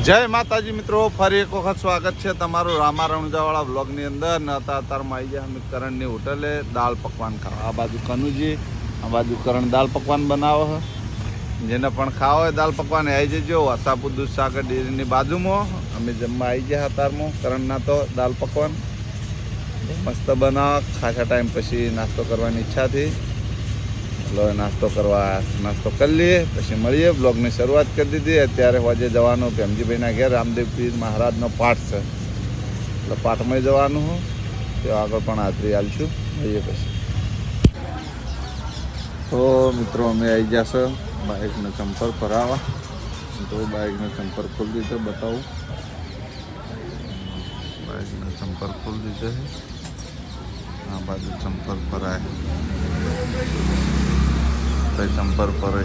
જય માતાજી મિત્રો, ફરી એક વખત સ્વાગત છે તમારું રામા રણુજાવાળા બ્લોગની અંદર. ને અત્યારમાં આવી ગયા અમે કરણની હોટલે દાળ પકવાન ખાવા. આ બાજુ કનુજી, આ બાજુ કરણ દાળ પકવાન બનાવો છે. જેને પણ ખાવા હોય દાળ પકવાન આવી જજો. વસાપુર દૂધસાગર ડેરીની બાજુમાં અમે જમવા આવી ગયા અત્યારમાં. કરણના તો દાળ પકવાન મસ્ત બનાવો. ખાસા ટાઈમ પછી નાસ્તો કરવાની ઈચ્છા થઈ. એટલે નાસ્તો કરી લઈએ, પછી મળીએ. બ્લોગની શરૂઆત કરી દીધી. અત્યારે હોજે જવાનું ભેમજીભાઈના ઘેર રામદેવ પીર મહારાજનો પાઠ છે, એટલે પાઠમાં જવાનું હું. તે આગળ પણ હાજરી આવીશું. મળીએ પછી. તો મિત્રો અમે આવી ગયા છે બાઇકનો ચંપર ભરાવા. તો બાઇકનો ચંપર ખોલી દીધો, બતાવું. બાઇકનો ચંપર ખોલી દીધો છે. આ બાજુ ચંપર ભરાય, ચંપર પર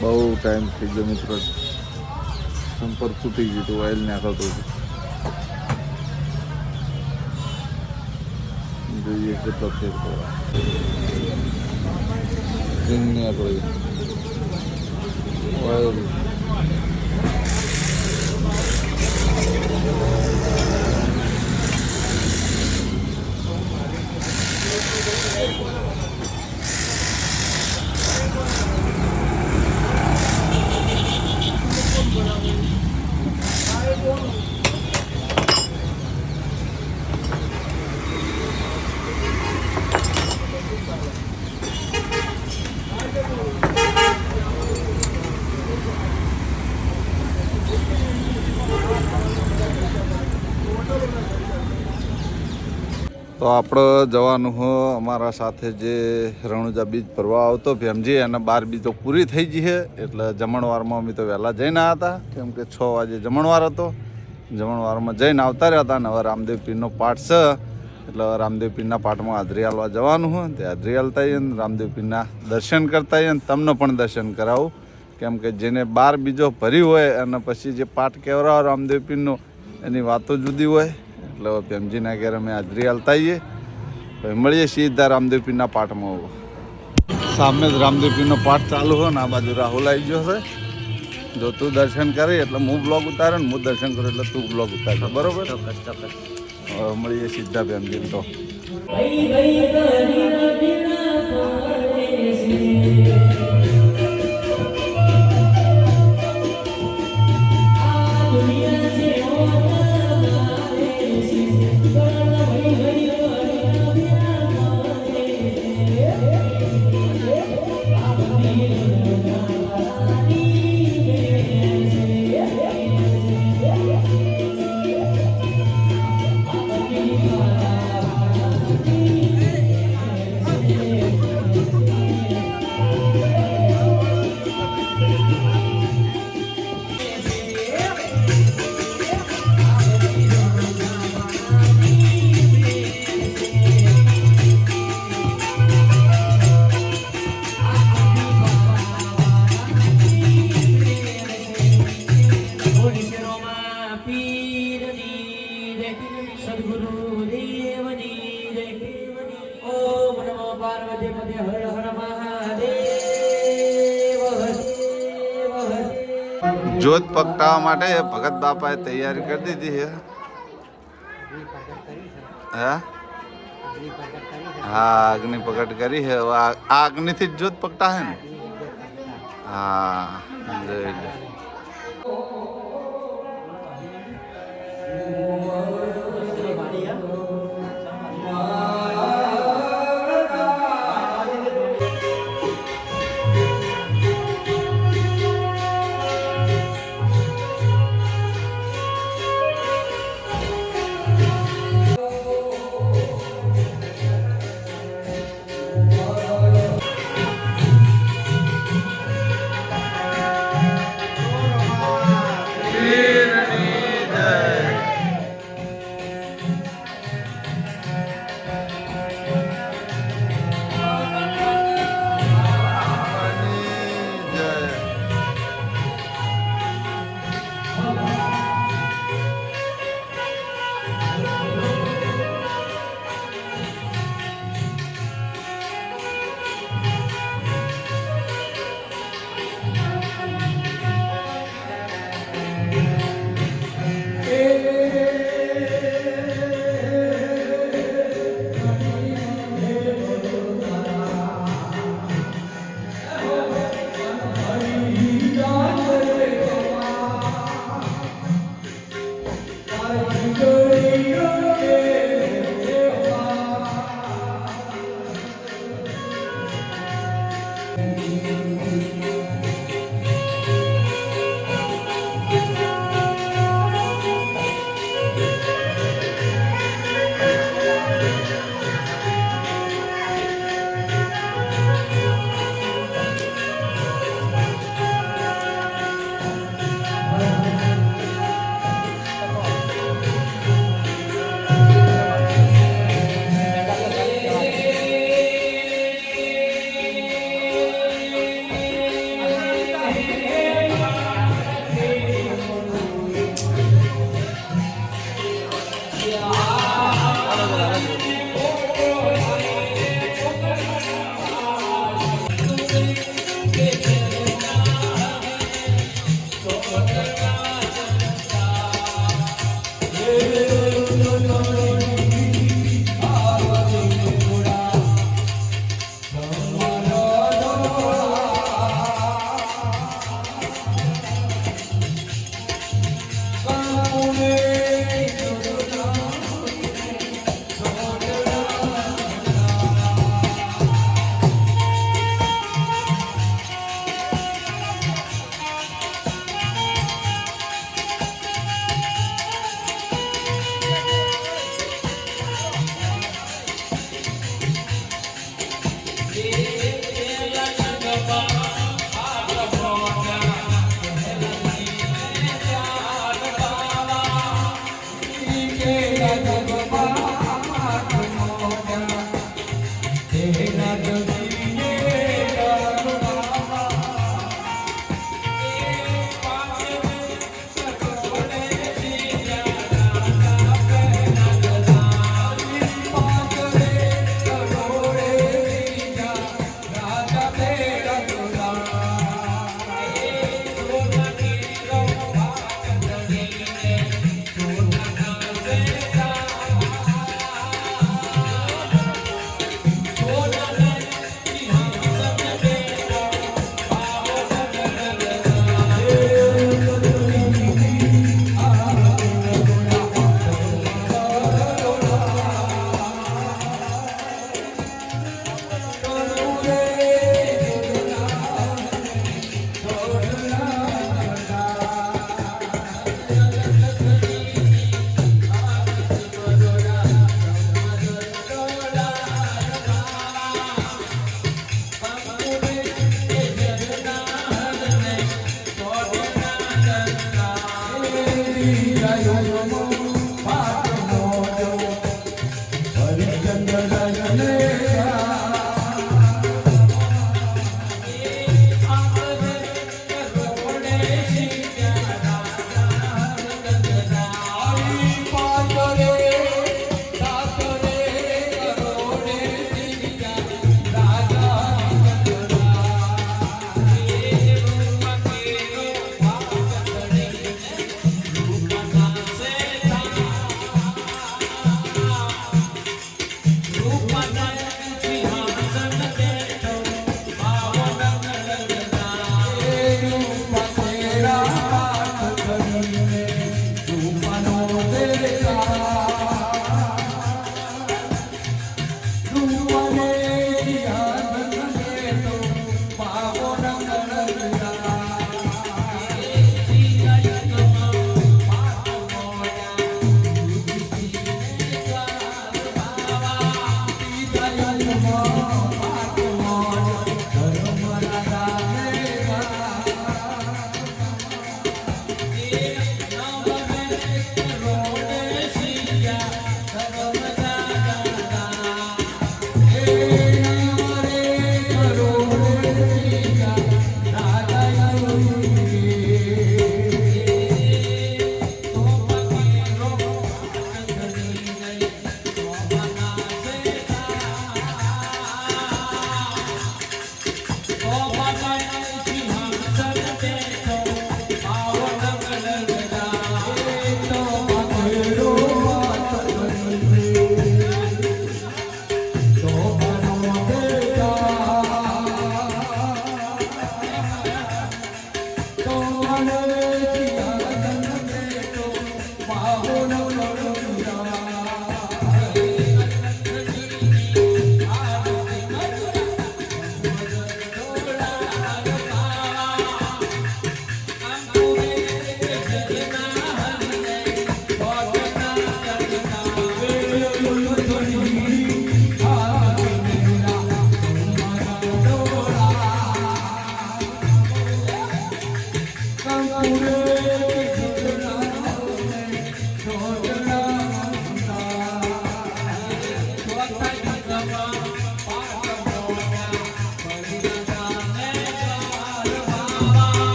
બહુ ટાઈમ થઈ ગયો મિત્રો. ચંપર ફૂટી ગયું હતું, ઓઇલ નાખતું હતું. જોઈએ કેટલો ફેર કરવા ઓઇલ. તો આપણે જવાનું હો અમારા સાથે જે રણુજા બીજ ભરવા આવતો ભેમજી, અને 12 બીજ તો પૂરી થઈ ગઈ છે. એટલે જમણવારમાં અમે તો વહેલા જઈને આવ્યા હતા, કેમ કે 6 વાગે જમણવાર હતો. જમણવારમાં જઈને આવતા રહ્યા હતા. અને હવે રામદેવ પીરનો પાઠ છે, એટલે રામદેવ પીરના પાઠમાં હાજરી હાલવા જવાનું હોય. તે હાજરી હાલતા આવીએ ને રામદેવ પીરના દર્શન કરતા આવીએ, અને તમને પણ દર્શન કરાવું. કેમ કે જેને 12 બીજો ભરી હોય અને પછી જે પાઠ કહેવરાવો રામદેવ પીરનો, એની વાતો જુદી હોય. એટલે ભેમજીના ઘેર અમે હાજરી હાલતા આવીએ. મળીએ સીધા રામદેવ પીરના પાઠમાં. સામે જ રામદેવ પીરનો પાઠ ચાલુ હોય ને આ બાજુ રાહુલ આવી ગયો છે. જો તું દર્શન કરી એટલે હું બ્લોગ ઉતારે ને હું દર્શન કરું એટલે તું બ્લોગ ઉતારે. બરોબર? ચોક્કસ. મળીએ સીધા ભેમજી. તો જ્યોત પકટાવા માટે ભગત બાપાએ તૈયારી કરી દીધી છે. હા, અગ્નિ પ્રગટ કરી છે. આ અગ્નિથી જ જ્યોત પકટા છે ને? હા, જોઈ લે.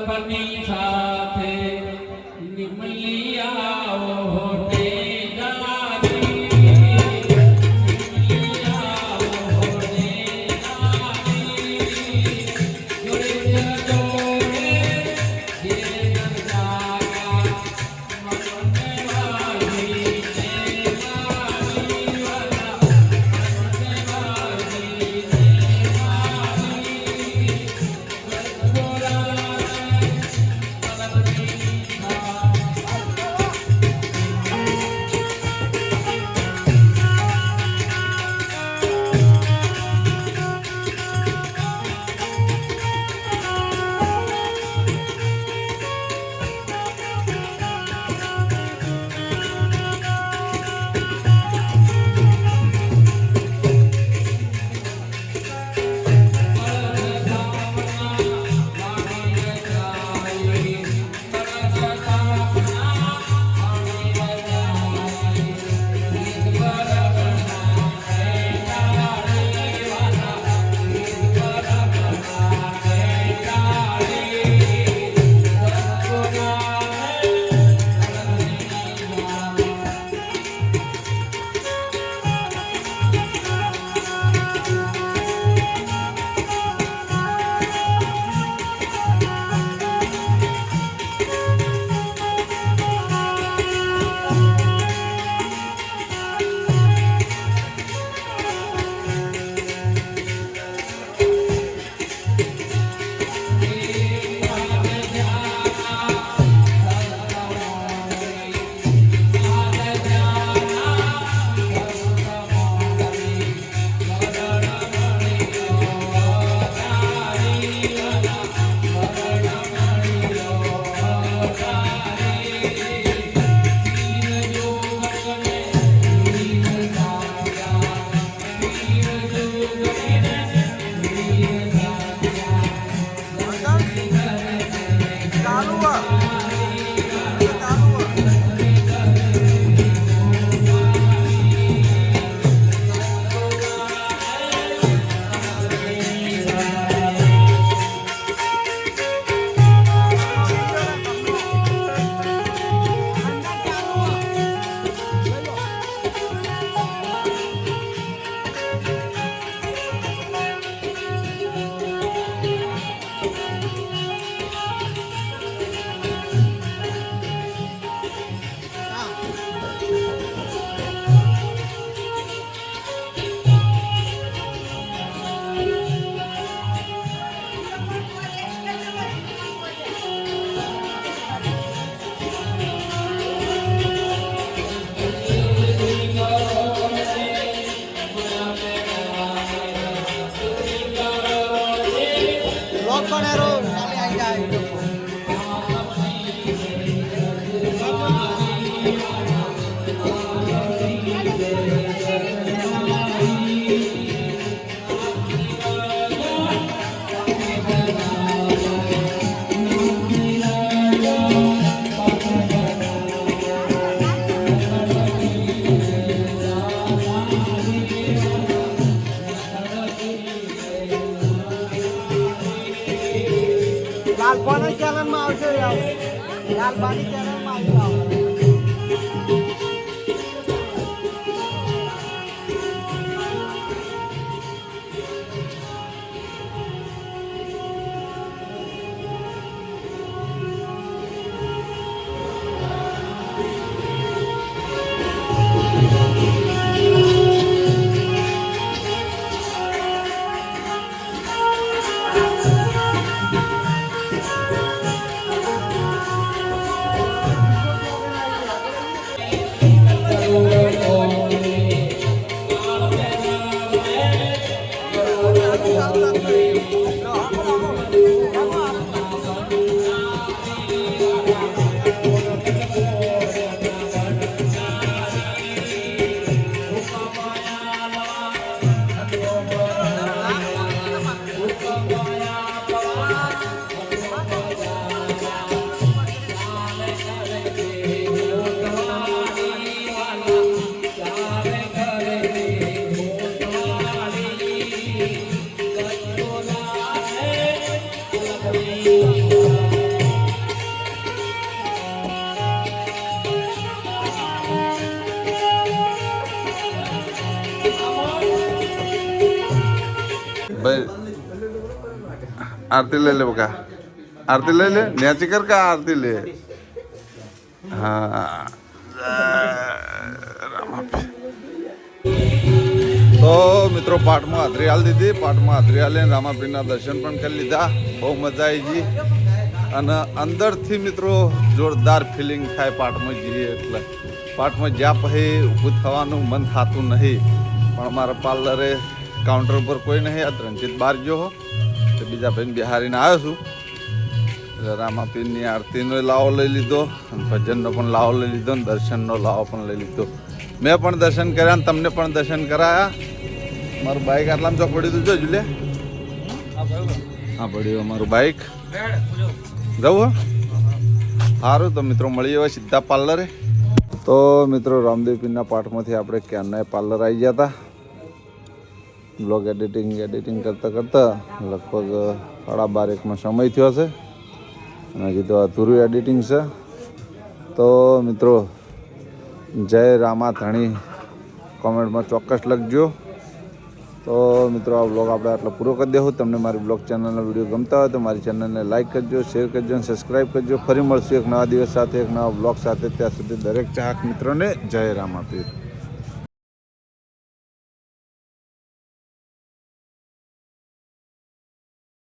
ગુલાબની સાથે નિમલી આવો લાલપાની ચેનલમાં આવશે લાલપાની ચેનલમાં આવી આરતી લઈ લે બકા આરતી લઈ લે નેચી કર કા આરતી લે હા તો મિત્રો પાઠમાં હાજરી હાલ દીધી પાઠમાં હાજરી હાલે રામાપીરના દર્શન પણ કરી લીધા બહુ મજા આવી ગઈ અને અંદરથી મિત્રો જોરદાર ફિલિંગ થાય પાઠમાં જઈએ એટલે પાઠમાં જ્યાં પછી ઊભું થવાનું મન થતું નહીં પણ અમારા પાર્લરે કાઉન્ટર ઉપર કોઈ નહીં આ રંજીત બહાર ગયો હો તો બીજા ભાઈને બિહારીને આવ્યો છું એટલે રામાપીરની આરતીનો લાવો લઈ લીધો અને ભજનનો પણ લાવો લઈ લીધો અને દર્શનનો લાવો પણ લઈ લીધો મેં પણ દર્શન કર્યા અને તમને પણ દર્શન કરાયા મારું બાઇક આટલામાં ચોક પડ્યું હતું જોઈ લે હા પડ્યું અમારું બાઇક જવું સારું તો મિત્રો મળીએ હવે સીધા પાર્લરે તો મિત્રો રામદેવ પીરના પાઠમાંથી આપણે ક્યારના પાર્લર આવી ગયા હતા બ્લોગ એડિટિંગ કરતાં લગભગ 12:30 સમય થયો છે અને હજી તો અધૂરું એડિટિંગ છે તો મિત્રો જય રામા ધણી કોમેન્ટમાં ચોક્કસ લખજો તો મિત્રો આ બ્લોગ આપણે આટલો પૂરો કરી દેવું તમને મારી બ્લોગ ચેનલનો વિડીયો ગમતા હોય તો મારી ચેનલને લાઇક કરજો શેર કરજો અને સબસ્ક્રાઈબ કરજો ફરી મળશું એક નવા દિવસ સાથે એક નવા બ્લોગ સાથે ત્યાં સુધી દરેક ચાહક મિત્રોને જય રામાપીર